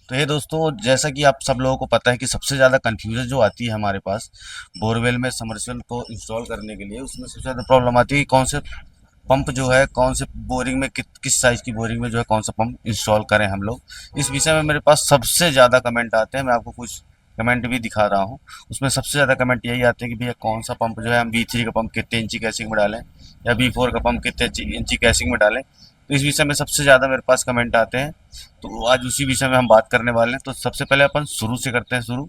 तो ये दोस्तों, जैसा कि आप सब लोगों को पता है कि सबसे ज़्यादा कन्फ्यूजन जो आती है हमारे पास बोरवेल में समरसेबल को इंस्टॉल करने के लिए, उसमें सबसे ज़्यादा प्रॉब्लम आती है कि कौन से पंप जो है, कौन से बोरिंग में किस साइज़ की बोरिंग में जो है कौन सा पंप इंस्टॉल करें हम लोग। इस विषय में मेरे पास सबसे ज़्यादा कमेंट आते हैं। मैं आपको कुछ कमेंट भी दिखा रहा हूँ। उसमें सबसे ज़्यादा कमेंट यही आते हैं कि भैया कौन सा पंप जो है, हम V3 का पंप कितने इंची कैसिंग में डालें या V4 का पंप कितने इंची कैसिंग में डालें। तो इस विषय में सबसे ज़्यादा मेरे पास कमेंट आते हैं। तो आज उसी विषय में हम बात करने वाले हैं। तो सबसे पहले अपन शुरू से करते हैं शुरू।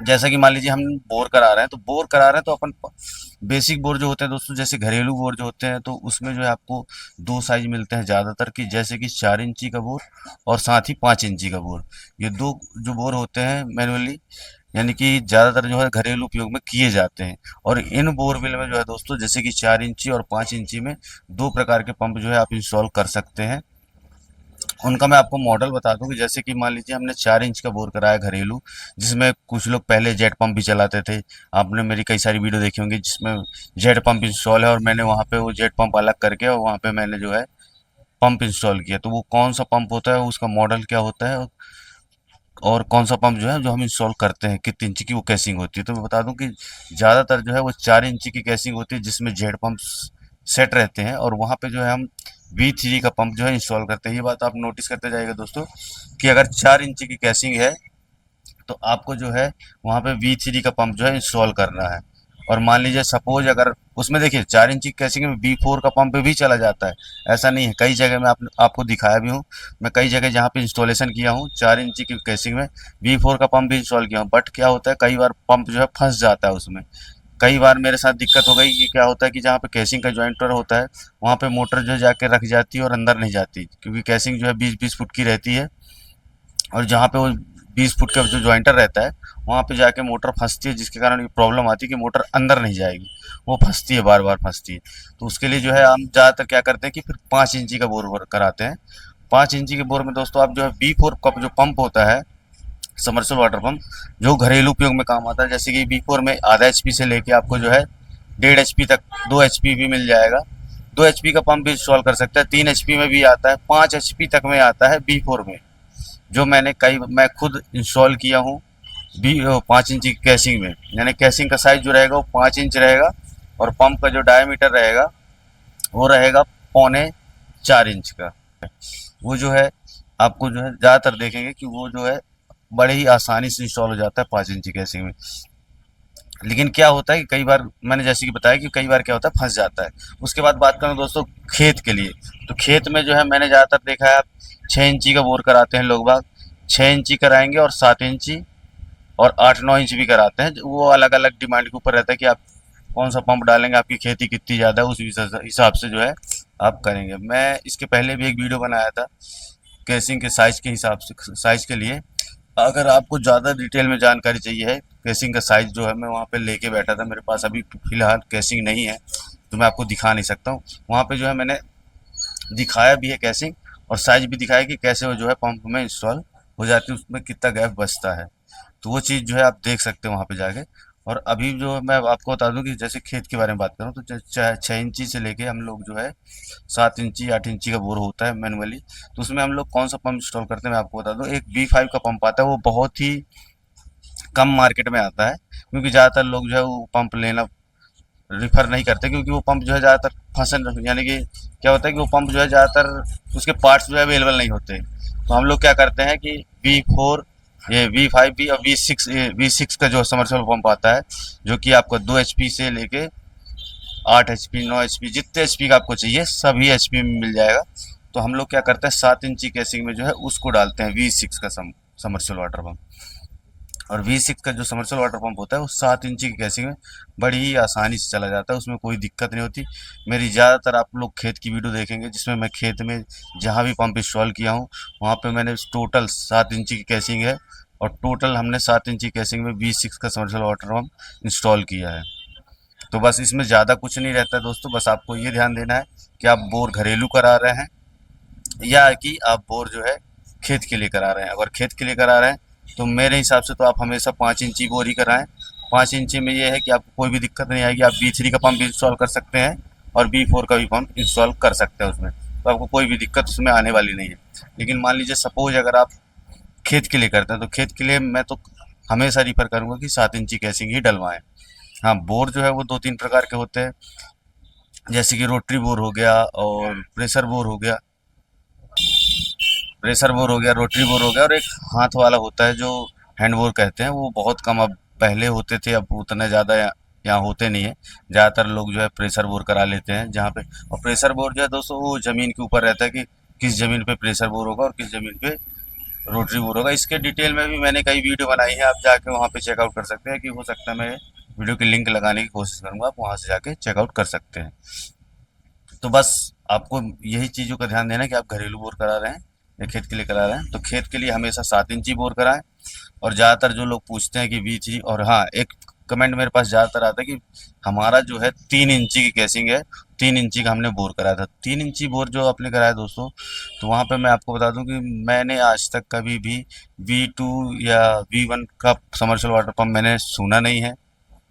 जैसा कि मान लीजिए हम बोर करा रहे हैं, तो बोर करा रहे हैं तो अपन बेसिक बोर जो होते हैं दोस्तों, जैसे घरेलू बोर जो होते हैं, तो उसमें जो है आपको दो साइज मिलते हैं ज़्यादातर की, जैसे कि 4 इंची का बोर और साथ ही 5 इंची का बोर। ये दो जो बोर होते हैं मैनुअली, यानी कि ज़्यादातर जो है घरेलू उपयोग में किए जाते हैं। और इन बोरवेल में जो है दोस्तों, जैसे कि 4 इंची और 5 इंची में दो प्रकार के पंप जो है आप इंस्टॉल कर सकते हैं। उनका मैं आपको मॉडल बता दूं कि जैसे कि मान लीजिए हमने 4 इंच का बोर कराया घरेलू, जिसमें कुछ लोग पहले जेट पंप भी चलाते थे। आपने मेरी कई सारी वीडियो देखी होंगी जिसमें जेट पंप इंस्टॉल है, और मैंने वहाँ पे वो जेट पंप अलग करके और वहाँ पे मैंने जो है पंप इंस्टॉल किया। तो वो कौन सा पंप होता है, उसका मॉडल क्या होता है, और कौन सा पंप जो है जो हम इंस्टॉल करते हैं, कितनी इंची की वो कैसिंग होती है। तो मैं बता दूं कि ज़्यादातर जो है वो 4 इंची की कैसिंग होती है, जिसमें जेड पंप सेट रहते हैं, और वहाँ पे जो है हम V3 का पंप जो है इंस्टॉल करते हैं। ये बात आप नोटिस करते जाइएगा दोस्तों कि अगर 4 इंची की कैसिंग है तो आपको जो है वहाँ पे V3 का पंप जो है इंस्टॉल करना है। और मान लीजिए सपोज अगर उसमें देखिए 4 इंची कैसिंग में V4 का पंप भी चला जाता है। ऐसा नहीं है, कई जगह मैं आपको दिखाया भी हूँ। मैं कई जगह जहाँ पे इंस्टॉलेशन किया हूँ 4 इंची की कैसिंग में V4 का पंप भी इंस्टॉल किया हूँ, बट क्या होता है कई बार पंप जो है फंस जाता है उसमें। कई बार मेरे साथ दिक्कत हो गई कि क्या होता है कि जहाँ पे कैसिंग का जॉइंटर होता है, वहाँ पे मोटर जो है जाके रख जाती है और अंदर नहीं जाती, क्योंकि कैसिंग जो है 20-20 फुट की रहती है। और जहाँ पे वो 20 फुट का जो जॉइंटर रहता है, वहाँ पे जाके मोटर फंसती है, जिसके कारण ये प्रॉब्लम आती है कि मोटर अंदर नहीं जाएगी, वो फंसती है, बार बार फंसती है। तो उसके लिए जो है हम ज़्यादातर क्या करते हैं कि फिर 5 इंची का बोर कराते हैं। 5 इंची के बोर में दोस्तों आप जो है V4 का जो पंप होता है, समरसेबल वाटर पंप, जो घरेलू उपयोग में काम आता है, जैसे कि V4 में आधा HP से लेके आपको जो है 1.5 HP तक, 2 HP भी मिल जाएगा। 2 HP का पंप भी इंस्टॉल कर सकते हैं। 3 HP में भी आता है, 5 HP तक में आता है V4 में, जो मैं खुद इंस्टॉल किया हूँ। 5 इंची की कैसिंग में, यानी कैसिंग का साइज जो रहेगा वो 5 इंच रहेगा, और पंप का जो डायमीटर रहेगा वो रहेगा 3.25 इंच का। वो जो है आपको जो है ज़्यादातर देखेंगे कि वो जो है बड़े ही आसानी से इंस्टॉल हो जाता है 5 इंची कैसिंग में। लेकिन क्या होता है कि कई बार मैंने जैसे कि बताया कि कई बार क्या होता है फंस जाता है। उसके बाद बात करूँ दोस्तों खेत के लिए, तो खेत में जो है मैंने ज़्यादातर देखा है, आप 6 इंची का बोर कराते हैं लोग बाग। 6 इंची कराएंगे और 7 इंची और 8-9 इंच भी कराते हैं। वो अलग अलग डिमांड के ऊपर रहता है कि आप कौन सा पंप डालेंगे, आपकी खेती कितनी ज़्यादा है, उस हिसाब से जो है आप करेंगे। मैं इसके पहले भी एक वीडियो बनाया था केसिंग के साइज के हिसाब से, साइज के लिए। अगर आपको ज़्यादा डिटेल में जानकारी चाहिए है केसिंग का साइज जो है, मैं वहाँ पे लेके बैठा था। मेरे पास अभी फिलहाल केसिंग नहीं है, तो मैं आपको दिखा नहीं सकता हूँ। वहाँ पे जो है मैंने दिखाया भी है कैसिंग, और साइज भी दिखाया कि कैसे वो जो है पंप में इंस्टॉल हो जाती है, उसमें कितना गैप बचता है। तो वो चीज़ जो है आप देख सकते हैं वहाँ पे जाके। और अभी जो मैं आपको बता दूं कि जैसे खेत के बारे में बात करूँ, तो 6 इंची से लेके हम लोग जो है 7 इंची 8 इंची का बोर होता है मैनुअली। तो उसमें हम लोग कौन सा पंप इंस्टॉल करते हैं मैं आपको बता दूं। एक V5 का पंप आता है, वो बहुत ही कम मार्केट में आता है, क्योंकि ज़्यादातर लोग जो है वो पंप लेना रिफर नहीं करते, क्योंकि वो पंप जो है ज़्यादातर फंसन, यानी कि क्या होता है कि वो पंप जो है ज़्यादातर उसके पार्ट्स जो है अवेलेबल नहीं होते। तो हम लोग क्या करते हैं कि V4, ये V5 भी और V6 का जो समरसेबल पंप आता है, जो कि आपको 2 HP से लेके 8 HP 9 HP, जितने HP का आपको चाहिए सभी HP में मिल जाएगा। तो हम लोग क्या करते हैं 7 इंची केसिंग में जो है उसको डालते हैं V6 का समरसेबल वाटर पंप। और V6 का जो समरसेबल वाटर पंप होता है वो 7 इंची की कैसिंग में बड़ी ही आसानी से चला जाता है, उसमें कोई दिक्कत नहीं होती। मेरी ज़्यादातर आप लोग खेत की वीडियो देखेंगे, जिसमें मैं खेत में जहाँ भी पंप इंस्टॉल किया हूँ वहाँ पे मैंने टोटल 7 इंची की कैसिंग है, और टोटल हमने 7 इंची कैसिंग में V6 का समरसेबल वाटर पंप इंस्टॉल किया है। तो बस इसमें ज़्यादा कुछ नहीं रहता है दोस्तों, बस आपको ये ध्यान देना है कि आप बोर घरेलू करा रहे हैं या कि आप बोर जो है खेत के लिए करा रहे हैं। अगर खेत के लिए करा रहे हैं तो मेरे हिसाब से तो आप हमेशा 5 इंची बोर ही कराएं। 5 इंची में ये है कि आपको कोई भी दिक्कत नहीं आएगी, आप V3 का पंप भी इंस्टॉल कर सकते हैं और V4 का भी पंप इंस्टॉल कर सकते हैं उसमें, तो आपको कोई भी दिक्कत उसमें आने वाली नहीं है। लेकिन मान लीजिए सपोज अगर आप खेत के लिए करते हैं, तो खेत के लिए मैं तो हमेशा रिफर करूंगा कि 7 इंची कैसिंग ही डलवाएं। हाँ, बोर जो है वो 2-3 प्रकार के होते हैं, जैसे कि रोटरी बोर हो गया और प्रेशर बोर हो गया। प्रेशर बोर हो गया, रोटरी बोर हो गया, और एक हाथ वाला होता है जो हैंड बोर कहते हैं। वो बहुत कम अब पहले होते थे, अब उतने ज़्यादा यहाँ होते नहीं है। ज़्यादातर लोग जो है प्रेशर बोर करा लेते हैं जहाँ पे। और प्रेशर बोर जो है दोस्तों वो ज़मीन के ऊपर रहता है कि किस ज़मीन पे प्रेशर बोर होगा और किस ज़मीन पे रोटरी बोर होगा। इसके डिटेल में भी मैंने कई वीडियो बनाई है, आप जाके वहाँ पे चेकआउट कर सकते हैं। कि हो सकता है मैं वीडियो की लिंक लगाने की कोशिश करूँगा, आप वहाँ से जाके चेकआउट कर सकते हैं। तो बस आपको यही चीज़ों का ध्यान देना है कि आप घरेलू बोर करा रहे हैं या खेत के लिए करा रहे हैं, तो खेत के लिए हमेशा 7 इंची बोर कराएं। और ज़्यादातर जो लोग पूछते हैं कि V3, और हाँ, एक कमेंट मेरे पास ज़्यादातर आता है कि हमारा जो है 3 इंची की कैसिंग है, 3 इंची का हमने बोर कराया था। 3 इंची बोर जो आपने कराया दोस्तों, तो वहाँ पे मैं आपको बता दूं कि मैंने आज तक कभी भी V2 या V1 का समर्शल वाटर पंप मैंने सुना नहीं है,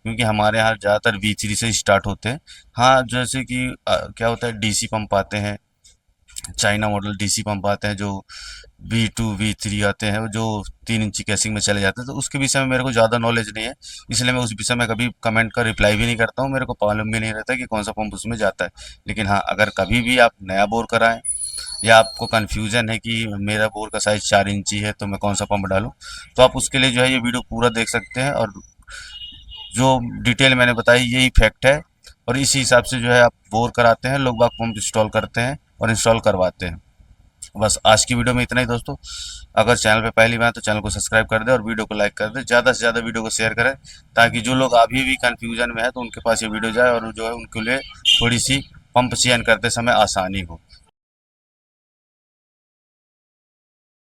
क्योंकि हमारे यहाँ ज़्यादातर V3 से स्टार्ट होते हैं। हाँ, जैसे कि क्या होता है, डीसी पंप आते हैं, चाइना मॉडल डीसी पंप आते हैं जो V2 V3 आते हैं, जो 3 इंची कैसिंग में चले जाते हैं। तो उसके विषय में मेरे को ज़्यादा नॉलेज नहीं है, इसलिए मैं उस विषय में कभी कमेंट का रिप्लाई भी नहीं करता हूँ। मेरे को मालूम भी नहीं रहता कि कौन सा पंप उसमें जाता है। लेकिन हाँ, अगर कभी भी आप नया बोर कराएं या आपको कन्फ्यूजन है कि मेरा बोर का साइज़ 4 इंची है तो मैं कौन सा पंप डालूँ, तो आप उसके लिए जो है ये वीडियो पूरा देख सकते हैं। और जो डिटेल मैंने बताई यही फैक्ट है, और इसी हिसाब से जो है आप बोर कराते हैं, लोग बाग पंप इंस्टॉल करते हैं और इंस्टॉल करवाते हैं। बस आज की वीडियो में इतना ही दोस्तों। अगर चैनल पे पहली बार तो चैनल को सब्सक्राइब कर दे और वीडियो को लाइक कर दे, ज़्यादा से ज़्यादा वीडियो को शेयर करें, ताकि जो लोग अभी भी कन्फ्यूजन में है तो उनके पास ये वीडियो जाए और जो है उनके लिए थोड़ी सी पंप चयन करते समय आसानी हो।